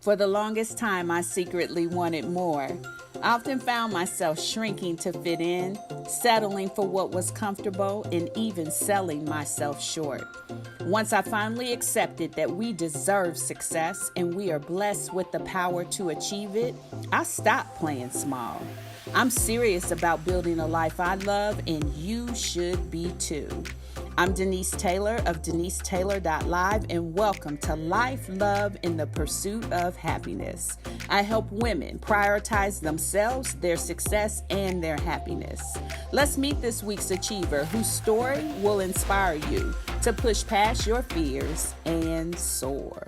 For the longest time, I secretly wanted more. I often found myself shrinking to fit in, settling for what was comfortable, and even selling myself short. Once I finally accepted that we deserve success and we are blessed with the power to achieve it, I stopped playing small. I'm serious about building a life I love, and you should be too. I'm Denise Taylor of DeniseTaylor.live, and welcome to Life, Love, and the Pursuit of Happiness. I help women prioritize themselves, their success, and their happiness. Let's meet this week's achiever whose story will inspire you to push past your fears and soar.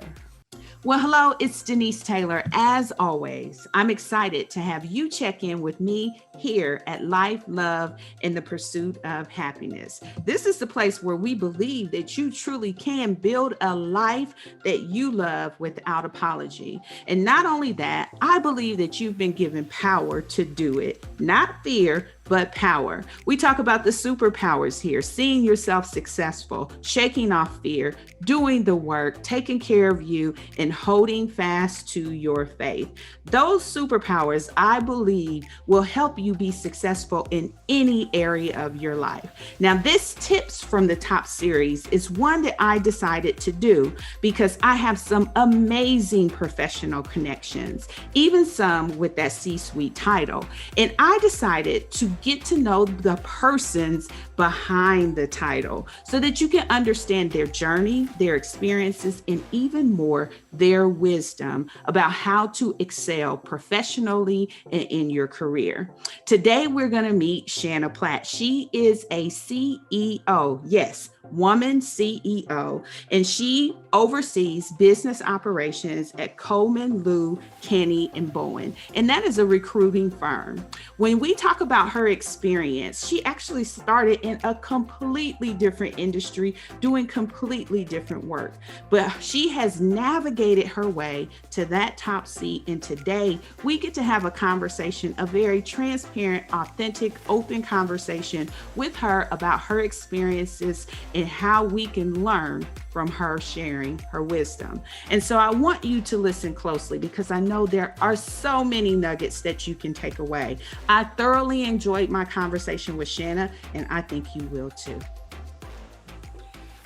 Well, hello, it's Denise Taylor. As always, I'm excited to have you check in with me here at Life, Love, and the Pursuit of Happiness. This is the place where we believe that you truly can build a life that you love without apology. And not only that, I believe that you've been given power to do it, not fear, but power. We talk about the superpowers here: seeing yourself successful, shaking off fear, doing the work, taking care of you, and holding fast to your faith. Those superpowers, I believe, will help you be successful in any area of your life. Now, this Tips from the Top series is one that I decided to do because I have some amazing professional connections, even some with that C-suite title. And I decided to get to know the persons behind the title so that you can understand their journey, their experiences, and even more, their wisdom about how to excel professionally and in your career. Today, we're going to meet Shana Plott. She is a CEO, yes, woman CEO, and she oversees business operations at Coleman Lew Canny Bowen, and that is a recruiting firm. When we talk about her experience, she actually started in a completely different industry, doing completely different work, but she has navigated her way to that top seat, and today we get to have a conversation, a very transparent, authentic, open conversation with her about her experiences and how we can learn from her sharing her wisdom. And so I want you to listen closely because I know there are so many nuggets that you can take away. I thoroughly enjoyed my conversation with Shana, and I think you will too.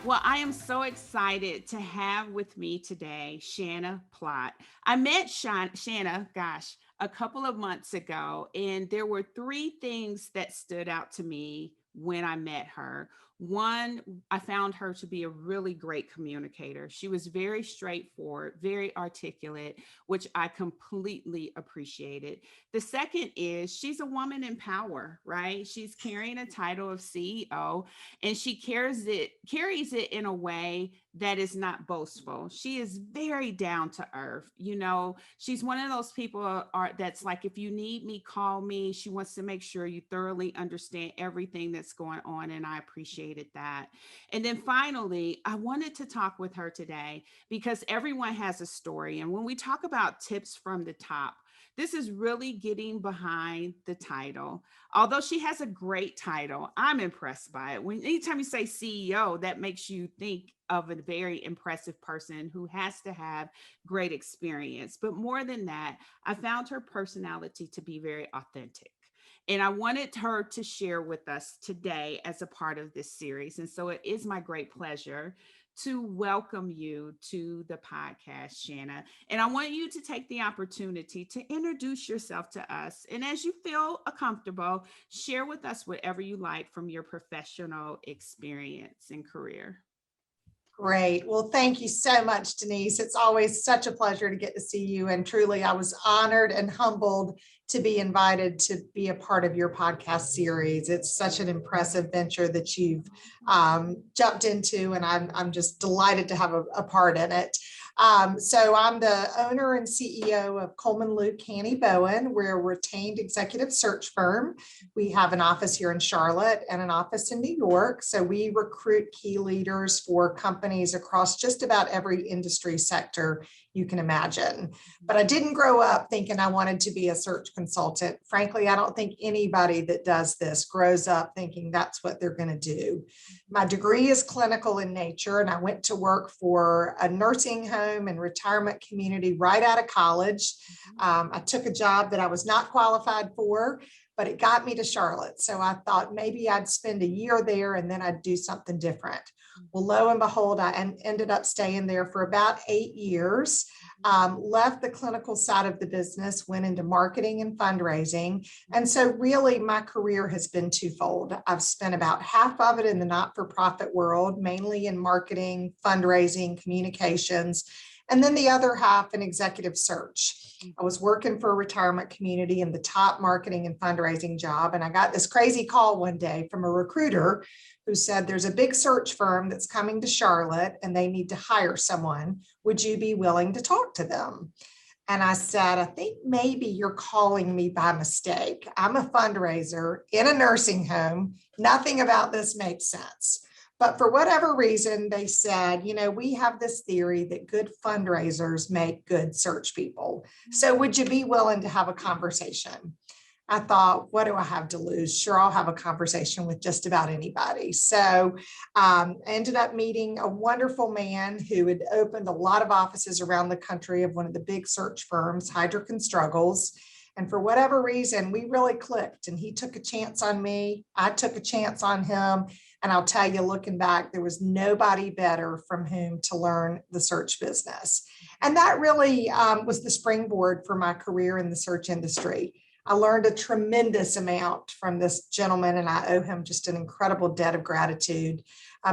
Well, I am so excited to have with me today Shana Plott. I met Shana, a couple of months ago, and there were three things that stood out to me when I met her. One, I found her to be a really great communicator. She was very straightforward, very articulate, which I completely appreciated. The second is she's a woman in power, right? She's carrying a title of CEO, and she carries it in a way that is not boastful. She is very down to earth. You know, she's one of those people that's like, if you need me, call me. She wants to make sure you thoroughly understand everything that's going on, and I appreciated that. And then finally, I wanted to talk with her today because everyone has a story. And when we talk about tips from the top, this is really getting behind the title. Although she has a great title, I'm impressed by it. Anytime you say CEO, that makes you think of a very impressive person who has to have great experience. But more than that, I found her personality to be very authentic. And I wanted her to share with us today as a part of this series. And so it is my great pleasure to welcome you to the podcast, Shana. And I want you to take the opportunity to introduce yourself to us. And as you feel comfortable, share with us whatever you like from your professional experience and career. Great. Well, thank you so much, Denise. It's always such a pleasure to get to see you. And truly, I was honored and humbled to be invited to be a part of your podcast series. It's such an impressive venture that you've jumped into, and I'm just delighted to have a part in it. So I'm the owner and CEO of Coleman Lew Canny Bowen. We're a retained executive search firm. We have an office here in Charlotte and an office in New York. So we recruit key leaders for companies across just about every industry sector you can imagine. But I didn't grow up thinking I wanted to be a search consultant. Frankly, I don't think anybody that does this grows up thinking that's what they're going to do. My degree is clinical in nature, and I went to work for a nursing home and retirement community right out of college. I took a job that I was not qualified for, but it got me to Charlotte. So I thought maybe I'd spend a year there and then I'd do something different. Well, lo and behold, I ended up staying there for about 8 years, left the clinical side of the business, went into marketing and fundraising. And so really my career has been twofold. I've spent about half of it in the not-for-profit world, mainly in marketing, fundraising, communications, and then the other half in executive search. I was working for a retirement community in the top marketing and fundraising job. And I got this crazy call one day from a recruiter who said, there's a big search firm that's coming to Charlotte and they need to hire someone. Would you be willing to talk to them? And I said, I think maybe you're calling me by mistake. I'm a fundraiser in a nursing home. Nothing about this makes sense. But for whatever reason, they said, we have this theory that good fundraisers make good search people. So would you be willing to have a conversation? I thought, what do I have to lose? Sure, I'll have a conversation with just about anybody. So I ended up meeting a wonderful man who had opened a lot of offices around the country of one of the big search firms, Heidrick & Struggles. And for whatever reason, we really clicked, and he took a chance on me. I took a chance on him. And I'll tell you, looking back, there was nobody better from whom to learn the search business. And that really was the springboard for my career in the search industry. I learned a tremendous amount from this gentleman, and I owe him just an incredible debt of gratitude.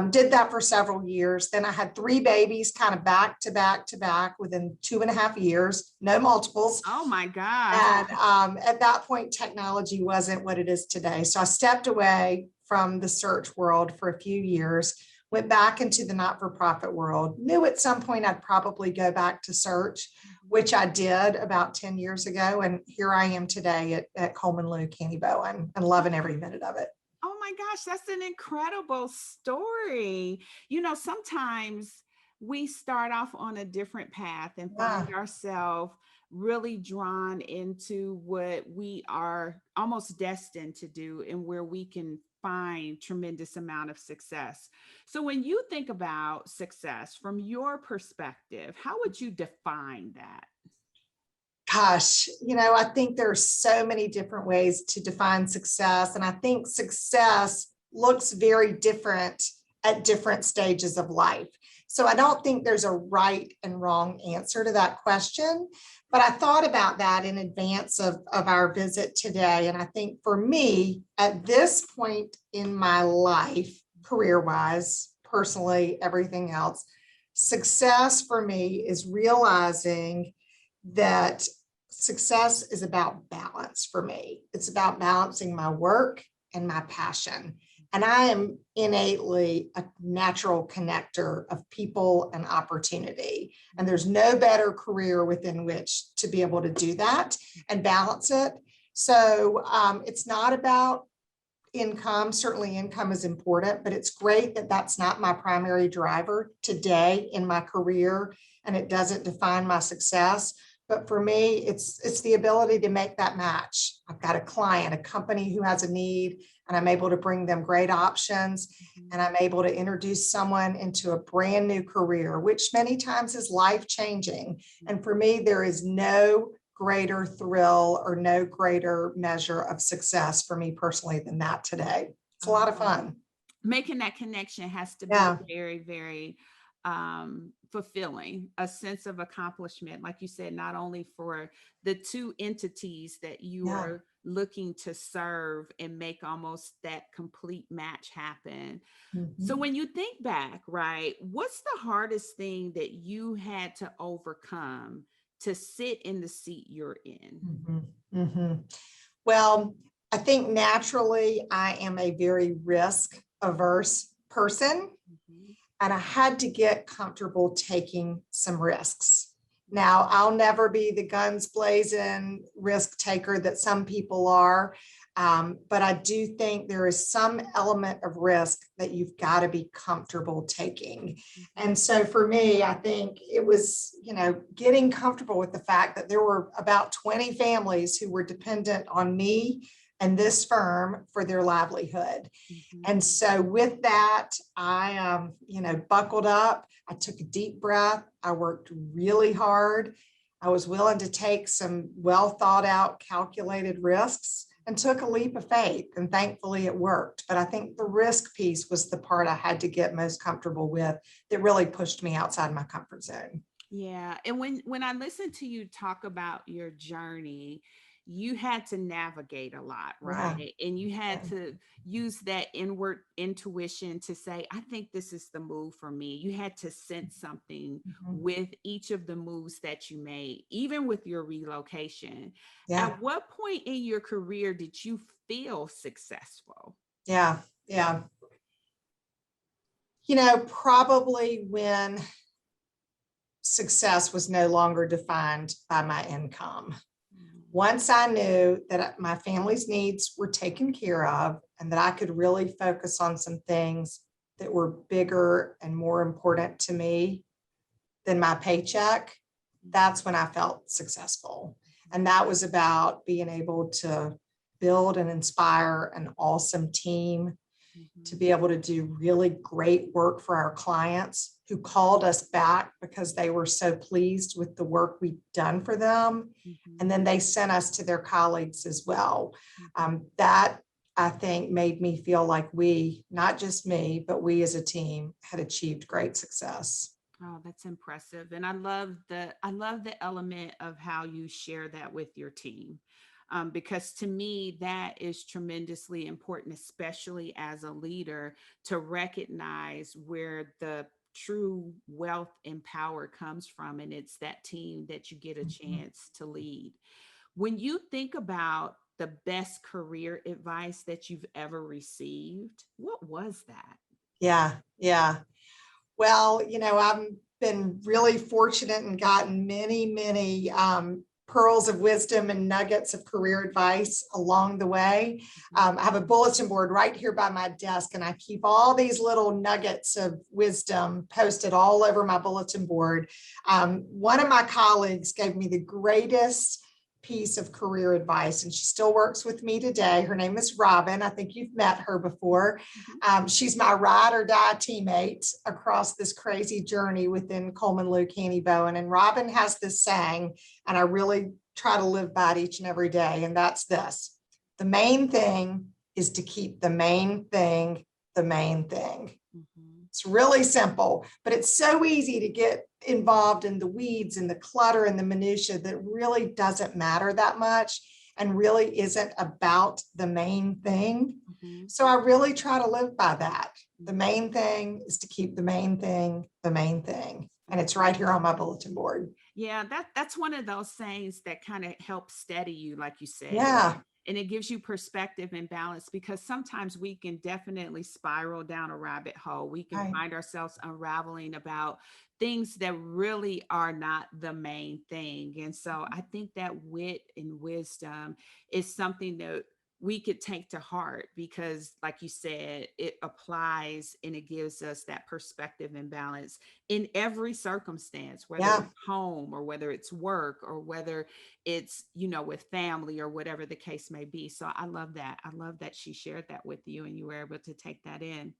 Did that for several years. Then I had 3 babies kind of back to back to back within 2.5 years, no multiples. Oh my God. And at that point, technology wasn't what it is today. So I stepped away from the search world for a few years, went back into the not-for-profit world, knew at some point I'd probably go back to search, which I did about 10 years ago. And here I am today at Coleman Lew Canny Bowen and loving every minute of it. Oh my gosh, that's an incredible story. Sometimes we start off on a different path and find ourselves really drawn into what we are almost destined to do and where we can find tremendous amount of success. So when you think about success from your perspective, how would you define that? Gosh, I think there's so many different ways to define success. And I think success looks very different at different stages of life. So I don't think there's a right and wrong answer to that question. But I thought about that in advance of our visit today. And I think for me, at this point in my life, career-wise, personally, everything else, success for me is realizing that success is about balance for me. It's about balancing my work and my passion. And I am innately a natural connector of people and opportunity. And there's no better career within which to be able to do that and balance it. So it's not about income. Certainly income is important, but it's great that that's not my primary driver today in my career, and it doesn't define my success. But for me, it's the ability to make that match. I've got a client, a company who has a need, and I'm able to bring them great options, and I'm able to introduce someone into a brand new career, which many times is life-changing. And for me, there is no greater thrill or no greater measure of success for me personally than that today. It's a lot of fun. Making that connection has to be very, very fulfilling, a sense of accomplishment, like you said, not only for the two entities that you are looking to serve and make almost that complete match happen. So when you think back, right, what's the hardest thing that you had to overcome to sit in the seat you're in? Well, I think naturally I am a very risk averse person. And I had to get comfortable taking some risks. Now, I'll never be the guns blazing risk taker that some people are, But I do think there is some element of risk that you've got to be comfortable taking. And so for me, I think it was, getting comfortable with the fact that there were about 20 families who were dependent on me and this firm for their livelihood. And so with that, I, buckled up. I took a deep breath. I worked really hard. I was willing to take some well thought out, calculated risks and took a leap of faith. And thankfully it worked. But I think the risk piece was the part I had to get most comfortable with that really pushed me outside my comfort zone. Yeah. And when I listened to you talk about your journey, you had to navigate a lot, Yeah. right? And you had Yeah. to use that inward intuition to say, I think this is the move for me. You had to sense something with each of the moves that you made, even with your relocation. Yeah. At what point in your career did you feel successful? Yeah. Yeah. Probably when success was no longer defined by my income. Once I knew that my family's needs were taken care of and that I could really focus on some things that were bigger and more important to me than my paycheck, that's when I felt successful. And that was about being able to build and inspire an awesome team, to be able to do really great work for our clients who called us back because they were so pleased with the work we'd done for them. And then they sent us to their colleagues as well. That, I think, made me feel like we, not just me, but we as a team had achieved great success. Oh, that's impressive. And I love the element of how you share that with your team. Because to me, that is tremendously important, especially as a leader, to recognize where the true wealth and power comes from. And it's that team that you get a chance to lead. When you think about the best career advice that you've ever received, what was that? Yeah, yeah. Well, I've been really fortunate and gotten many pearls of wisdom and nuggets of career advice along the way. I have a bulletin board right here by my desk, and I keep all these little nuggets of wisdom posted all over my bulletin board. One of my colleagues gave me the greatest piece of career advice, and she still works with me today. Her name is Robin. I think you've met her before. She's my ride or die teammate across this crazy journey within Coleman Lew Canny Bowen. And Robin has this saying, and I really try to live by it each and every day. And that's this: the main thing is to keep the main thing the main thing. It's really simple, but it's so easy to get involved in the weeds and the clutter and the minutia that really doesn't matter that much and really isn't about the main thing. So I really try to live by that. The main thing is to keep the main thing the main thing. And it's right here on my bulletin board. Yeah, that's one of those sayings that kind of helps steady you, like you said. Yeah. And it gives you perspective and balance, because sometimes we can definitely spiral down a rabbit hole. We can Right. find ourselves unraveling about things that really are not the main thing. And so I think that wit and wisdom is something that we could take to heart, because like you said, it applies and it gives us that perspective and balance in every circumstance, whether Yeah. it's home or whether it's work or whether it's, with family or whatever the case may be. So I love that. I love that she shared that with you and you were able to take that in.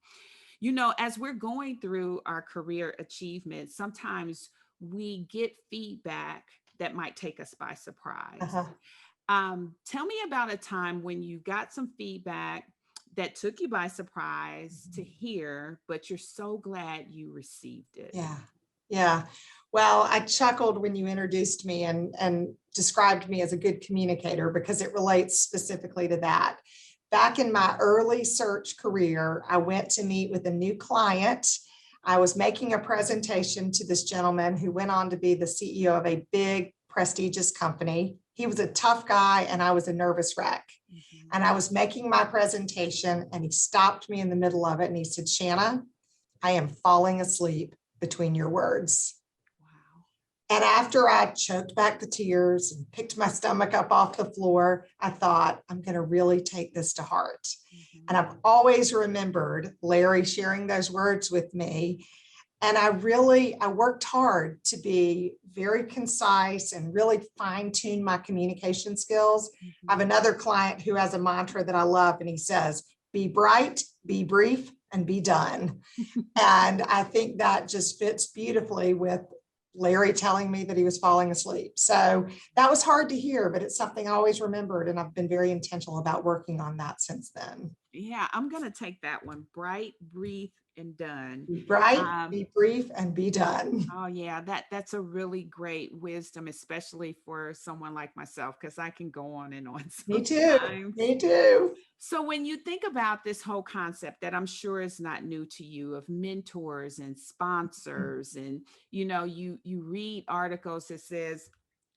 As we're going through our career achievements, sometimes we get feedback that might take us by surprise. Uh-huh. Tell me about a time when you got some feedback that took you by surprise to hear, but you're so glad you received it. Yeah. Yeah. Well, I chuckled when you introduced me and described me as a good communicator, because it relates specifically to that. Back in my early search career, I went to meet with a new client. I was making a presentation to this gentleman who went on to be the CEO of a big, prestigious company. He was a tough guy and I was a nervous wreck. And I was making my presentation and he stopped me in the middle of it and he said, "Shana, I am falling asleep between your words." Wow. And after I choked back the tears and picked my stomach up off the floor, I thought, I'm going to really take this to heart. And I've always remembered Larry sharing those words with me. And I worked hard to be very concise and really fine tune my communication skills. I have another client who has a mantra that I love, and he says, be bright, be brief, and be done. And I think that just fits beautifully with Larry telling me that he was falling asleep. So that was hard to hear, but it's something I always remembered. And I've been very intentional about working on that since then. Yeah, I'm going to take that one. Bright, brief, and done. Be bright, be brief, and be done. Oh yeah, that's a really great wisdom, especially for someone like myself, because I can go on and on Me sometimes. too. Me too. So when you think about this whole concept that I'm sure is not new to you of mentors and sponsors, and you read articles that says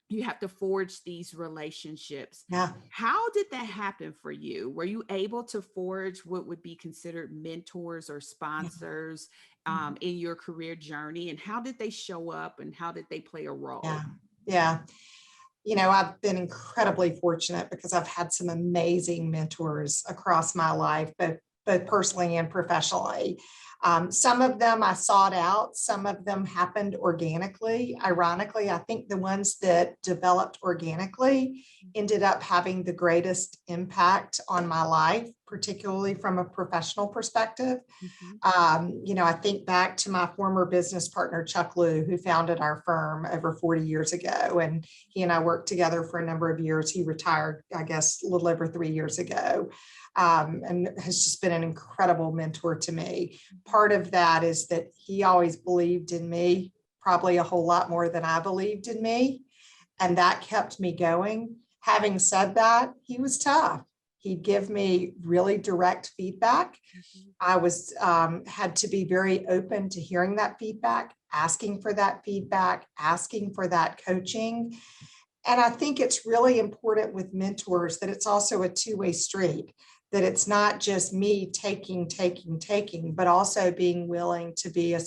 you have to forge these relationships. Yeah. How did that happen for you? Were you able to forge what would be considered mentors or sponsors in your career journey? And how did they show up, and how did they play a role? Yeah. Yeah. I've been incredibly fortunate because I've had some amazing mentors across my life, both personally and professionally. Some of them I sought out, some of them happened organically. Ironically, I think the ones that developed organically ended up having the greatest impact on my life, particularly from a professional perspective. I think back to my former business partner, Chuck Lew, who founded our firm over 40 years ago. And he and I worked together for a number of years. He retired, I guess, a little over 3 years ago. And has just been an incredible mentor to me. Part of that is that he always believed in me, probably a whole lot more than I believed in me. And that kept me going. Having said that, he was tough. He'd give me really direct feedback. I had to be very open to hearing that feedback, asking for that feedback, asking for that coaching. And I think it's really important with mentors that it's also a two-way street, that it's not just me taking, but also being willing to be a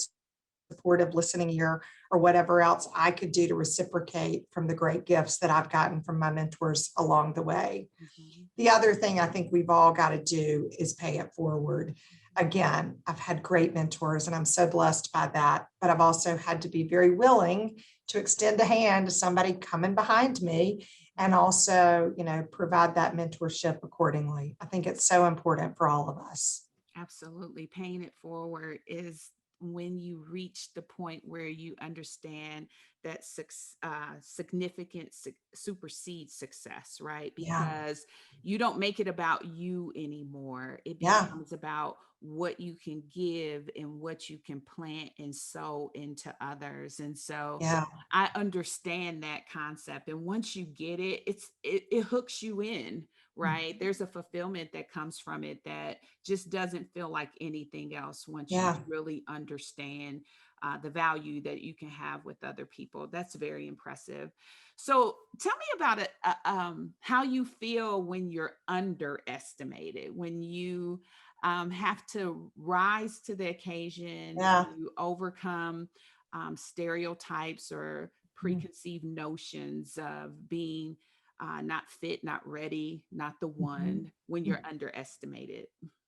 supportive listening ear or whatever else I could do to reciprocate from the great gifts that I've gotten from my mentors along the way. The other thing I think we've all got to do is pay it forward. Again, I've had great mentors and I'm so blessed by that, but I've also had to be very willing to extend a hand to somebody coming behind me and also, provide that mentorship accordingly. I think it's so important for all of us. Absolutely. Paying it forward is when you reach the point where you understand that significance supersedes success, right? Because you don't make it about you anymore. It becomes about what you can give and what you can plant and sow into others. And so I understand that concept. And once you get it, it hooks you in, right? There's a fulfillment that comes from it that just doesn't feel like anything else once you really understand the value that you can have with other people. That's very impressive. So tell me about it, how you feel when you're underestimated, when you have to rise to the occasion to overcome stereotypes or preconceived notions of being not fit, not ready, not the one, when you're underestimated.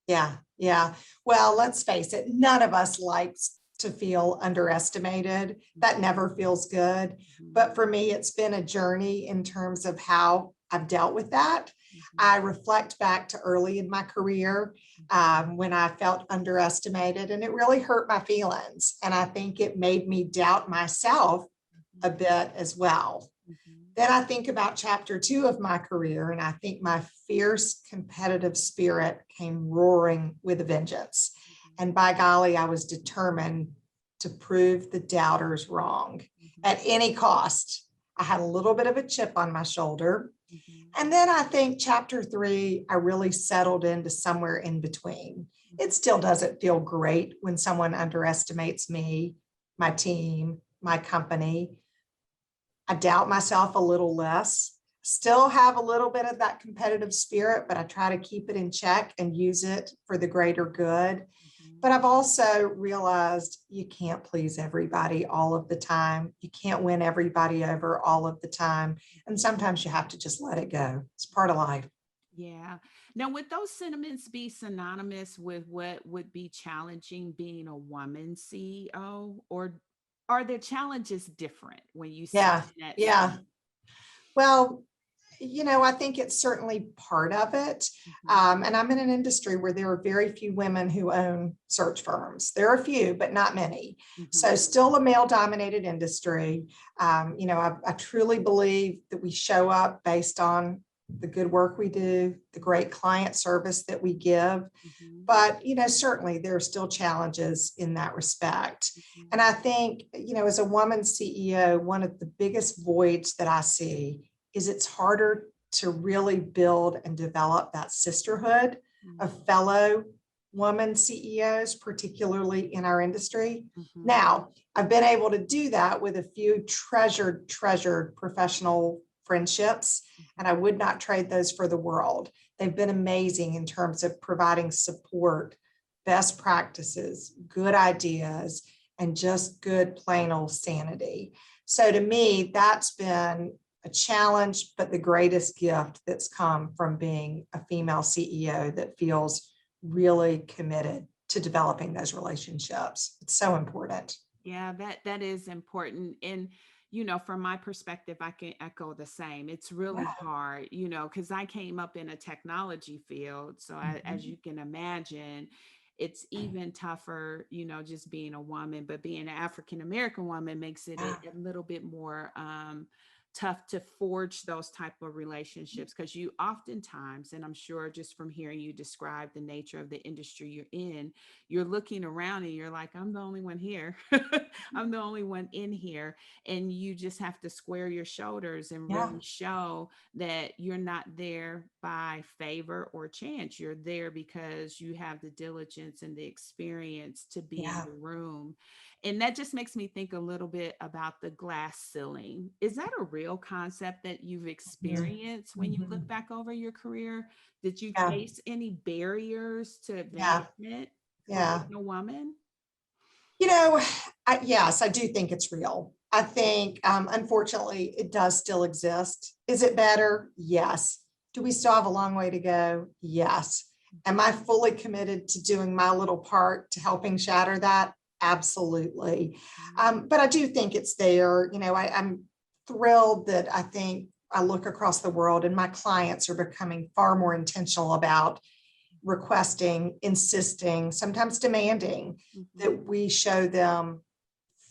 Yeah. Well, let's face it, none of us likes to feel underestimated. That never feels good. But for me, it's been a journey in terms of how I've dealt with that. I reflect back to early in my career when I felt underestimated, and it really hurt my feelings. And I think it made me doubt myself a bit as well. Then I think about chapter 2 of my career, and I think my fierce competitive spirit came roaring with a vengeance. And by golly, I was determined to prove the doubters wrong at any cost. I had a little bit of a chip on my shoulder. And then I think chapter 3, I really settled into somewhere in between. It still doesn't feel great when someone underestimates me, my team, my company. I doubt myself a little less, still have a little bit of that competitive spirit, but I try to keep it in check and use it for the greater good. But I've also realized you can't please everybody all of the time. You can't win everybody over all of the time. And sometimes you have to just let it go. It's part of life. Yeah. Now, would those sentiments be synonymous with what would be challenging being a woman CEO, or are the challenges different when you sit Yeah. in that seat? Yeah. Well, I think it's certainly part of it. Mhm, And I'm in an industry where there are very few women who own search firms. There are a few, but not many. So, mhm, still a male dominated industry. I truly believe that we show up based on the good work we do, the great client service that we give. mhm, But, certainly there are still challenges in that respect. mhm. And I think, as a woman CEO, one of the biggest voids that I see is it's harder to really build and develop that sisterhood Mm, of fellow woman CEOs, particularly in our industry. mhm, Now, I've been able to do that with a few treasured professional friendships, and I mhm. would not trade those for the world. They've been amazing in terms of providing support, best practices, good ideas, and just good plain old sanity. So to me, that's been a challenge, but the greatest gift that's come from being a female CEO that feels really committed to developing those relationships. It's so important. Yeah, that is important. And from my perspective, I can echo the same. It's really hard, because I came up in a technology field. So as Mhm. you can imagine, it's even tougher, just being a woman, but being an African American woman makes it Yeah, a little bit more tough to forge those type of relationships, because you oftentimes, and I'm sure just from hearing you describe the nature of the industry you're in, you're looking around and you're like, I'm the only one here. I'm the only one in here. And you just have to square your shoulders and yeah, really show that you're not there by favor or chance. You're there because you have the diligence and the experience to be in yeah. the room. And that just makes me think a little bit about the glass ceiling. Is that a real concept that you've Mhm. experienced when you look Mhm. back over your career? Did you Yeah, face any barriers to yeah, advancement for yeah. being a woman? You know, yes, I do think it's real. I think, unfortunately, it does still exist. Is it better? Yes. Do we still have a long way to go? Yes. Am I fully committed to doing my little part to helping shatter that? Absolutely. Mhm. But I do think it's there. I'm thrilled that I think I look across the world and my clients are becoming far more intentional about requesting, insisting, sometimes demanding Mhm. that we show them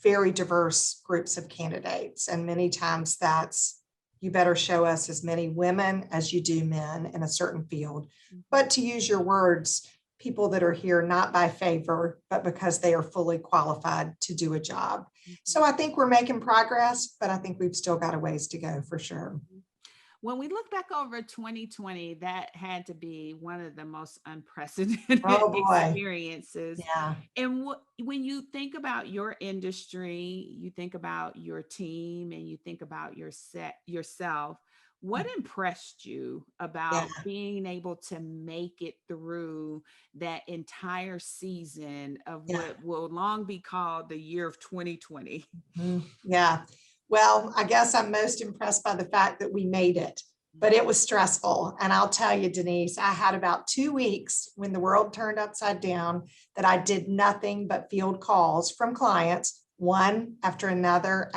very diverse groups of candidates. And many times that's, you better show us as many women as you do men in a certain field. Mhm. But to use your words, people that are here not by favor, but because they are fully qualified to do a job. Mhm. So I think we're making progress, but I think we've still got a ways to go for sure. Mhm. When we look back over 2020, that had to be one of the most unprecedented Oh boy. experiences. Yeah. And when you think about your industry, you think about your team, and you think about yourself, what impressed you Yeah. about being able to make it through that entire season of Yeah. what will long be called the year of 2020? Yeah. Well, I guess I'm most impressed by the fact that we made it, but it was stressful. And I'll tell you, Denise, I had about 2 weeks when the world turned upside down that I did nothing but field calls from clients, one after another,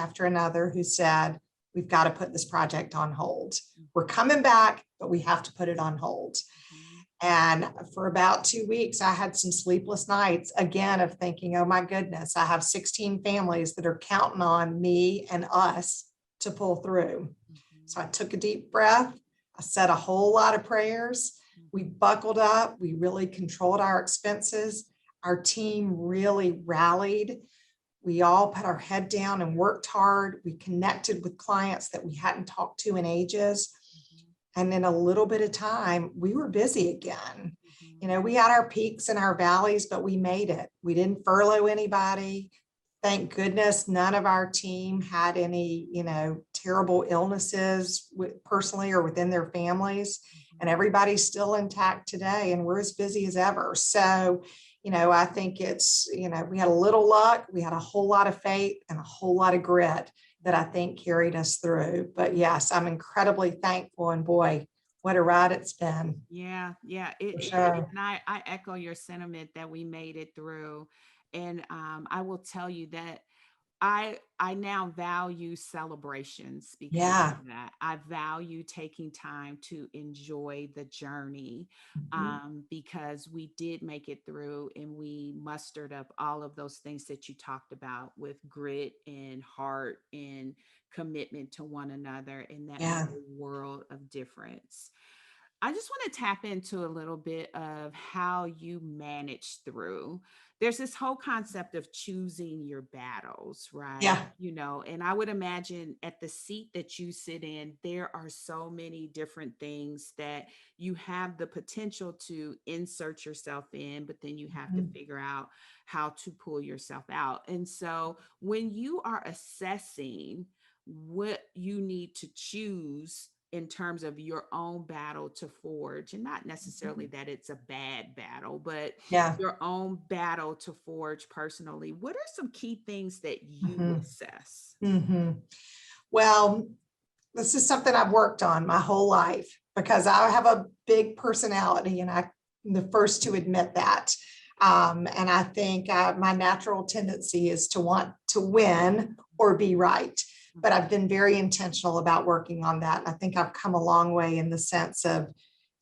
who said, we've got to put this project on hold. We're coming back, but we have to put it on hold. Mhm. And for about 2 weeks, I had some sleepless nights again of thinking, oh my goodness, I have 16 families that are counting on me and us to pull through. So Mhm. I took a deep breath. I said a whole lot of prayers. We Mhm. buckled up. We really controlled our expenses. Our team really rallied. We all put our head down and worked hard. We connected with clients that we hadn't talked to in ages. Mhm. And in a little bit of time, we were busy again. Mhm. We had our peaks and our valleys, but we made it. We didn't furlough anybody. Thank goodness none of our team had any, terrible illnesses personally or within their families. And Mhm. everybody's still intact today and we're as busy as ever. So, I think it's, we had a little luck, we had a whole lot of faith and a whole lot of grit that I think carried us through. But yes, I'm incredibly thankful, and boy, what a ride it's been. Yeah, yeah. For And sure. I echo your sentiment that we made it through. And I will tell you that I now value celebrations because Yeah. of that. I value taking time to enjoy the journey, Mhm. because we did make it through and we mustered up all of those things that you talked about with grit and heart and commitment to one another, and that made Yeah. a world of difference. I just want to tap into a little bit of how you manage through. There's this whole concept of choosing your battles, right? Yeah. And I would imagine at the seat that you sit in, there are so many different things that you have the potential to insert yourself in, but then you have to Mhm. figure out how to pull yourself out. And so when you are assessing what you need to choose in terms of your own battle to forge, and not necessarily that it's a bad battle, but Yeah. your own battle to forge personally, what are some key things that you Mhm. assess? Mhm. Well, this is something I've worked on my whole life because I have a big personality, and I'm the first to admit that. And I think my natural tendency is to want to win or be right. But I've been very intentional about working on that. And I think I've come a long way in the sense of,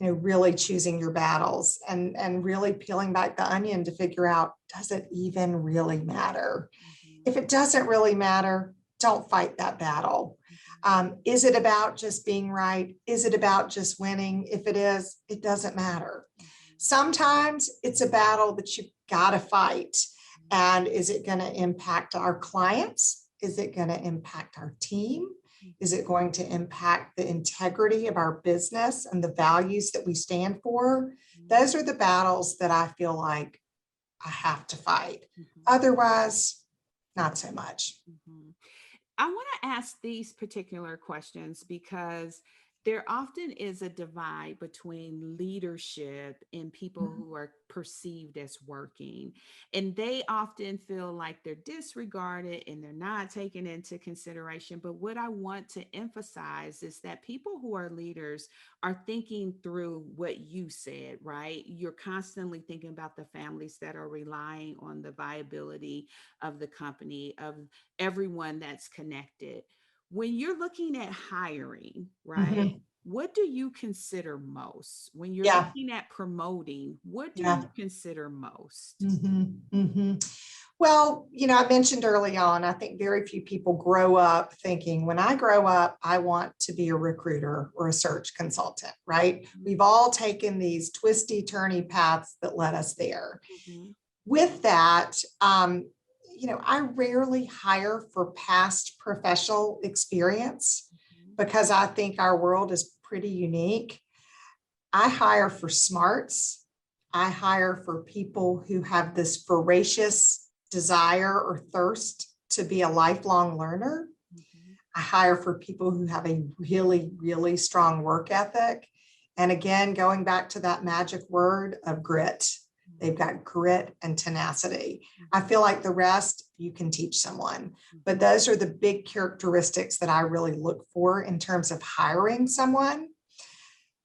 really choosing your battles and really peeling back the onion to figure out, does it even really matter? Mhm, If it doesn't really matter, don't fight that battle. mhm, Is it about just being right? Is it about just winning? If it is, it doesn't matter. mhm, Sometimes it's a battle that you've got to fight. And is it going to impact our clients? Is it going to impact our team? Is mhm, it going to impact the integrity of our business and the values that we stand for? mhm, Those are the battles that I feel like I have to fight. mhm, Otherwise, not so much. mhm. I want to ask these particular questions because there often is a divide between leadership and people who are perceived as working. And they often feel like they're disregarded and they're not taken into consideration. But what I want to emphasize is that people who are leaders are thinking through what you said, right? You're constantly thinking about the families that are relying on the viability of the company, of everyone that's connected. When you're looking at hiring, right? Mhm. What do you consider most? When you're Yeah, looking at promoting, what do yeah. you consider most? Well, I mentioned early on, I think very few people grow up thinking, when I grow up, I want to be a recruiter or a search consultant, right? We've all taken these twisty, turny paths that led us there. Mhm, With that, I rarely hire for past professional experience mhm, because I think our world is pretty unique. I hire for smarts. I hire for people who have this voracious desire or thirst to be a lifelong learner. mhm, I hire for people who have a really, really strong work ethic. And again, going back to that magic word of grit, they've got grit and tenacity. I mhm, feel like the rest you can teach someone, but mhm, those are the big characteristics that I really look for in terms of hiring someone.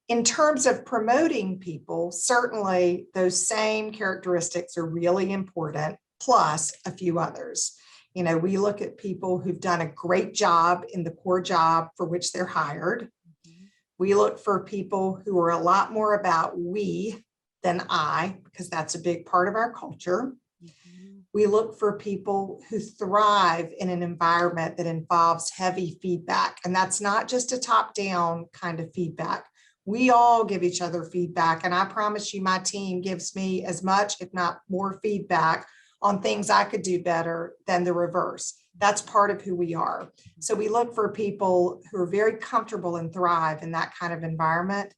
In terms of promoting people, certainly those same characteristics are really important, plus a few others. We look at people who've done a great job in the core job for which they're hired. mhm, We look for people who are a lot more about we than I, because that's a big part of our culture. mhm, We look for people who thrive in an environment that involves heavy feedback. And that's not just a top down kind of feedback. We all give each other feedback. And I promise you, my team gives me as much, if not more, feedback on things I could do better than the reverse. That's part of who we are. So we look for people who are very comfortable and thrive in that kind of environment.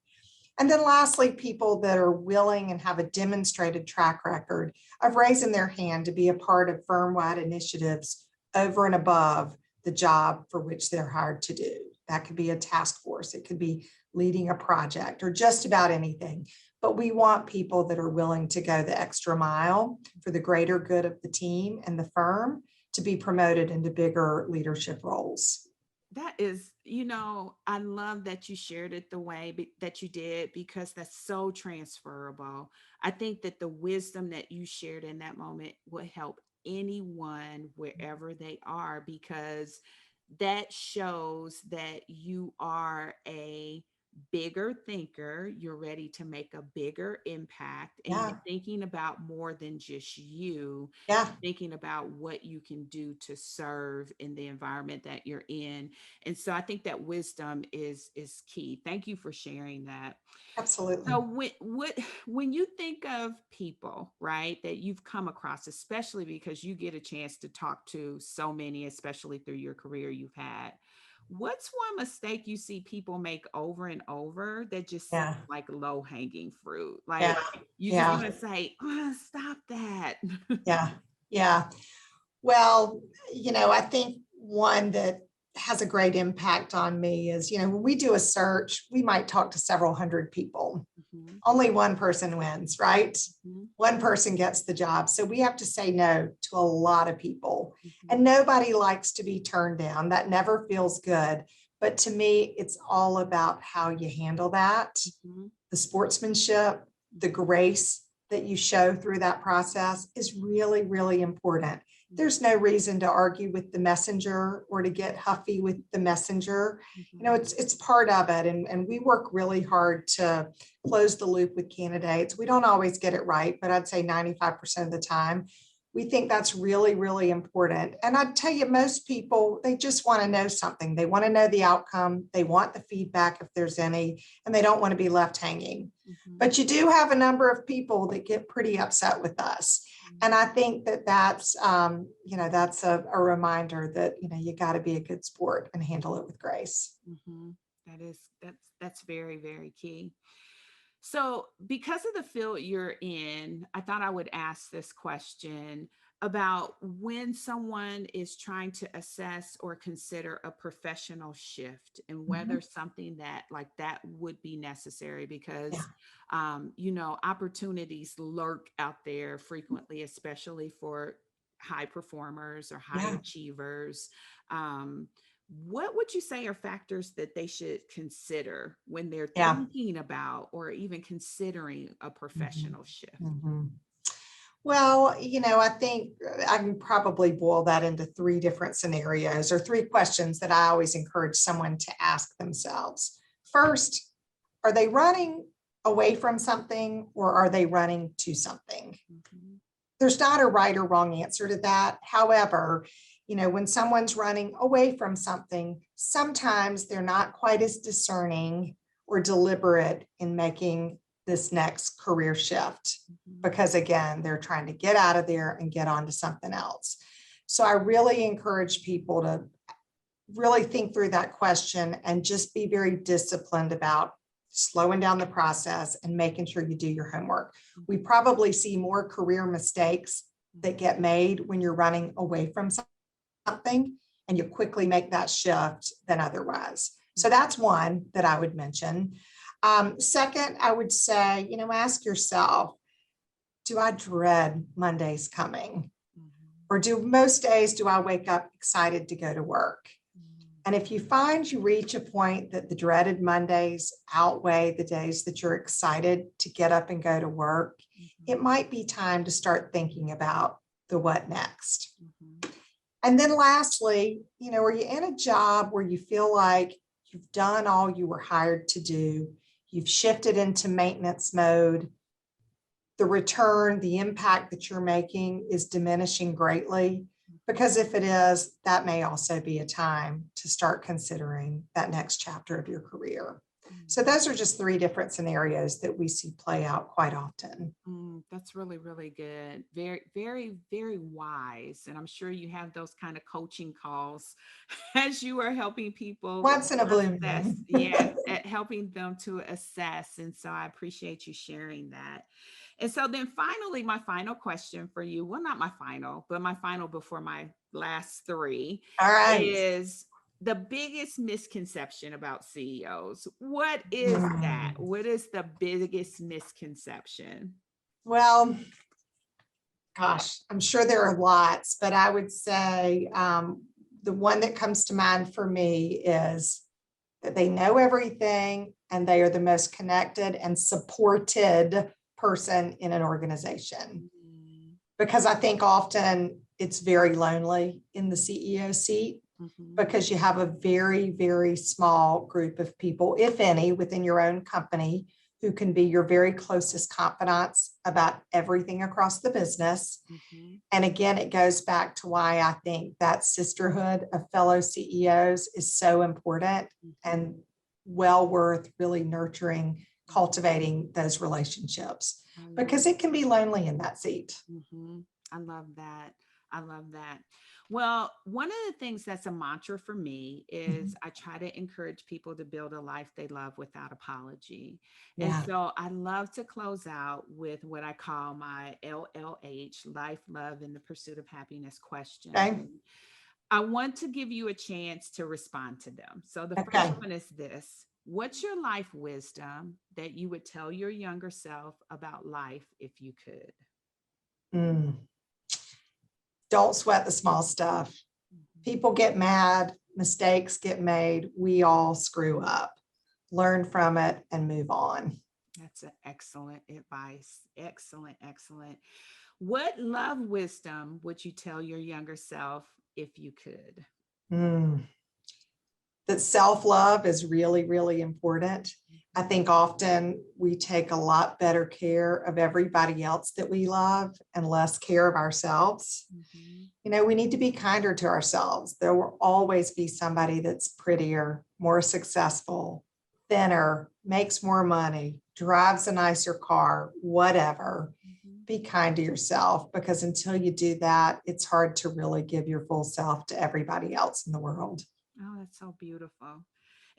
And then lastly, people that are willing and have a demonstrated track record of raising their hand to be a part of firm-wide initiatives over and above the job for which they're hired to do. That could be a task force. It could be leading a project or just about anything. But we want people that are willing to go the extra mile for the greater good of the team and the firm to be promoted into bigger leadership roles. That is, I love that you shared it the way that you did, because that's so transferable. I think that the wisdom that you shared in that moment will help anyone wherever they are, because that shows that you are a bigger thinker. You're ready to make a bigger impact, and you're Yeah, thinking about more than just you. yeah, You're thinking about what you can do to serve in the environment that you're in. And so I think that wisdom is key. Thank you for sharing that. So absolutely. when you think of people, right, that you've come across, especially because you get a chance to talk to so many, especially through your career you've had, what's one mistake you see people make over and over that just seems Yeah, like low hanging fruit? yeah, Like you just yeah, want to say, oh, stop that. yeah, yeah. Well, I think one that has a great impact on me is, when we do a search, we might talk to several hundred people. Mhm, Only one person wins, right? mhm, One person gets the job. So we have to say no to a lot of people. mhm, And nobody likes to be turned down. That never feels good. But to me, it's all about how you handle that, mhm, the sportsmanship, the grace that you show through that process is really, really important. There's no reason to argue with the messenger or to get huffy with the messenger. mhm, It's part of it. And we work really hard to close the loop with candidates. We don't always get it right, but I'd say 95% of the time. We think that's really, really important. And I'd tell you, most people, they just want to know something. They want to know the outcome. They want the feedback if there's any, and they don't want to be left hanging. mhm, But you do have a number of people that get pretty upset with us. And I think that's a reminder that, you got to be a good sport and handle it with grace. mhm. That's very, very key. So, because of the field you're in, I thought I would ask this question about when someone is trying to assess or consider a professional shift, and Mhm. whether something that like that would be necessary, Yeah. because opportunities lurk out there frequently, especially for high performers or high Yeah. achievers. Um, what would you say are factors that they should consider when they're Yeah. thinking about or even considering a Mhm. professional shift? Mhm. Well, I think I can probably boil that into three different scenarios or three questions that I always encourage someone to ask themselves. First, are they running away from something or are they running to something? Mhm, There's not a right or wrong answer to that. However, when someone's running away from something, sometimes they're not quite as discerning or deliberate in making this next career shift mhm, because, again, they're trying to get out of there and get on to something else. So I really encourage people to really think through that question and just be very disciplined about slowing down the process and making sure you do your homework. We mhm, probably see more career mistakes that get made when you're running away from something and you quickly make that shift than otherwise. So mhm, that's one that I would mention. Second, I would say, ask yourself, do I dread Mondays coming? mhm, Or do most days do I wake up excited to go to work? mhm, And if you find you reach a point that the dreaded Mondays outweigh the days that you're excited to get up and go to work, it mhm, might be time to start thinking about the what next. mhm, And then lastly, are you in a job where you feel like you've done all you were hired to do? You've shifted into maintenance mode. The return, the impact that you're making is diminishing greatly. Because if it is, that may also be a time to start considering that next chapter of your career. So mhm. those are just three different scenarios that we see play out quite often. That's really, really good. Very, very, very wise. And I'm sure you have those kind of coaching calls as you are helping people Once in a blue assess. moon. Yes, at helping them to assess. And so I appreciate you sharing that. And so then finally, my final question for you, well, not my final, but my final before my last three All right. is, the biggest misconception about CEOs. What is that? What is the biggest misconception? Well, gosh, I'm sure there are lots, but I would say the one that comes to mind for me is that they know everything and they are the most connected and supported person in an organization. Because I think often it's very lonely in the CEO seat because you have a very, very small group of people, if any, within your own company who can be your very closest confidants about everything across the business. And again, it goes back to why I think that sisterhood of fellow CEOs is so important and well worth really nurturing, cultivating those relationships, because it can be lonely in that seat. I love that. I love that. Well, one of the things that's a mantra for me is I try to encourage people to build a life they love without apology. And so I love to close out with what I call my LLH, life, love, and the pursuit of happiness question. Okay. I want to give you a chance to respond to them. So the first one is this. What's your life wisdom that you would tell your younger self about life if you could? Don't sweat the small stuff. People get mad, mistakes get made. We all screw up. Learn from it and move on. That's an excellent advice. Excellent, excellent. What love wisdom would you tell your younger self if you could? That self-love is really, really important. I think often we take a lot better care of everybody else that we love and less care of ourselves. You know, we need to be kinder to ourselves. There will always be somebody that's prettier, more successful, thinner, makes more money, drives a nicer car, whatever. Be kind to yourself, because until you do that, it's hard to really give your full self to everybody else in the world. Oh, that's so beautiful.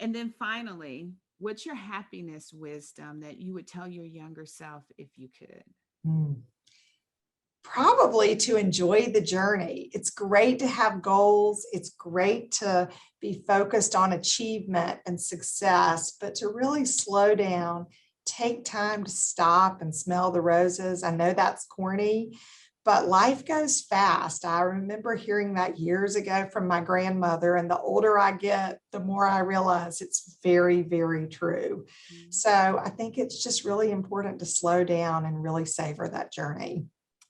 And then finally, what's your happiness wisdom that you would tell your younger self if you could? Probably to enjoy the journey. It's great to have goals. It's great to be focused on achievement and success, but to really slow down, take time to stop and smell the roses. I know that's corny, but life goes fast. I remember hearing that years ago from my grandmother, and the older I get, the more I realize it's very, very true. So I think it's just really important to slow down and really savor that journey.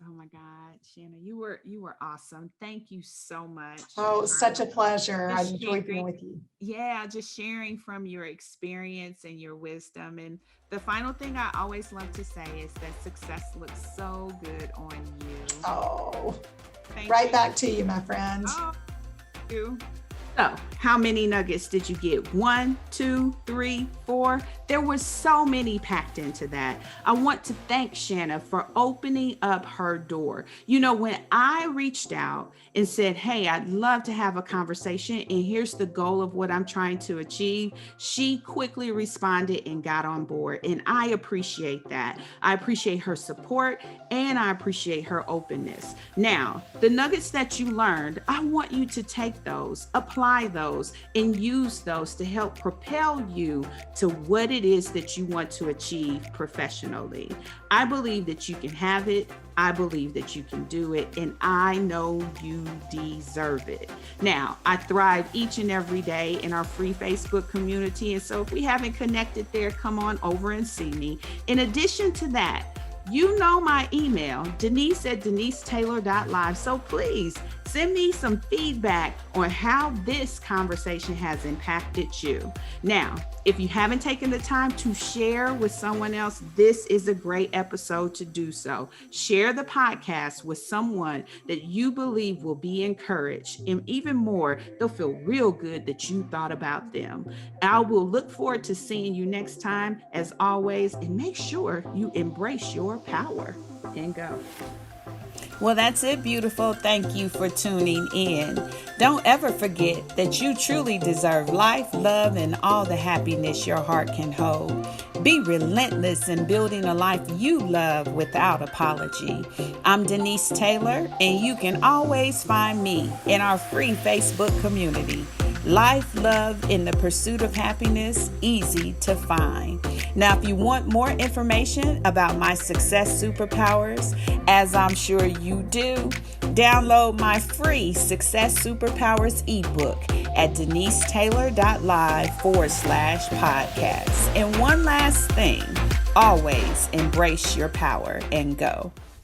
Oh my God, Shana, you were awesome. Thank you so much. Oh, such a pleasure. I Just enjoyed being sharing- with you. Yeah, just sharing from your experience and your wisdom. And the final thing I always love to say is that success looks so good on you. Oh, Thank right you. back to you, my friend. Oh, thank you. So, how many nuggets did you get? 1, 2, 3, 4? There were so many packed into that. I want to thank Shana for opening up her door. You know, when I reached out and said, hey, I'd love to have a conversation, and here's the goal of what I'm trying to achieve, she quickly responded and got on board. And I appreciate that. I appreciate her support, and I appreciate her openness. Now, the nuggets that you learned, I want you to take those, apply those, and use those to help propel you to what it is that you want to achieve professionally. I believe that you can have it. I believe that you can do it, and I know you deserve it. Now, I thrive each and every day in our free Facebook community, and so if we haven't connected there, come on over and see me. In addition to that, you know my email, denise@denisetaylor.live. So please send me some feedback on how this conversation has impacted you. Now, if you haven't taken the time to share with someone else, this is a great episode to do so. Share the podcast with someone that you believe will be encouraged, and even more, they'll feel real good that you thought about them. I will look forward to seeing you next time, as always, and make sure you embrace your power and go. Well, that's it, beautiful. Thank you for tuning in. Don't ever forget that you truly deserve life, love, and all the happiness your heart can hold. Be relentless in building a life you love without apology. I'm Denise Taylor, and you can always find me in our free Facebook community. Life, love, and the pursuit of happiness, easy to find. Now, if you want more information about my success superpowers, as I'm sure you do, download my free Success Superpowers ebook at denisetaylor.live/podcast. And one last thing, always embrace your power and go.